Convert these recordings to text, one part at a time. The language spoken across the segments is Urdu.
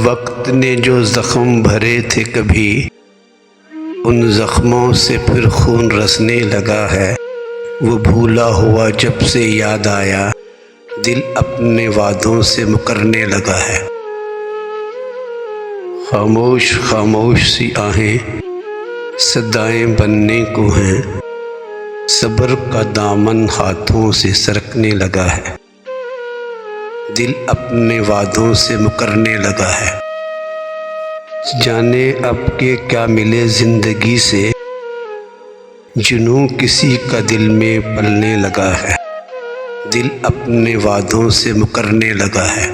وقت نے جو زخم بھرے تھے کبھی، ان زخموں سے پھر خون رسنے لگا ہے۔ وہ بھولا ہوا جب سے یاد آیا، دل اپنے وعدوں سے مکرنے لگا ہے۔ خاموش خاموش سی آہیں صدائیں بننے کو ہیں، صبر کا دامن ہاتھوں سے سرکنے لگا ہے۔ دل اپنے وعدوں سے مکرنے لگا ہے۔ جانے اب کہ کیا ملے زندگی سے، جنوں کسی کا دل میں پلنے لگا ہے۔ دل اپنے وعدوں سے مکرنے لگا ہے۔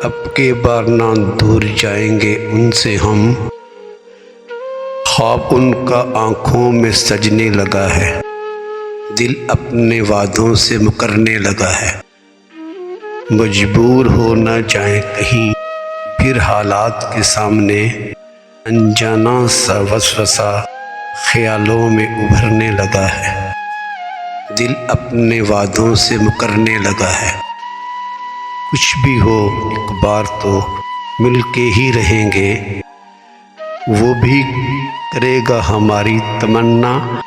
اب کے بار نہ دور جائیں گے ان سے ہم، خواب ان کا آنکھوں میں سجنے لگا ہے۔ دل اپنے وعدوں سے مکرنے لگا ہے۔ مجبور ہو نہ جائیں کہیں پھر حالات کے سامنے، انجانا سا وسوسہ خیالوں میں ابھرنے لگا ہے۔ دل اپنے وعدوں سے مکرنے لگا ہے۔ کچھ بھی ہو ایک بار تو مل کے ہی رہیں گے، وہ بھی کرے گا ہماری تمنا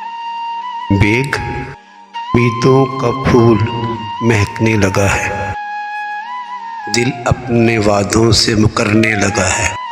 بیگ۔ امیدوں کا پھول مہکنے لگا ہے۔ دل اپنے وعدوں سے مکرنے لگا ہے۔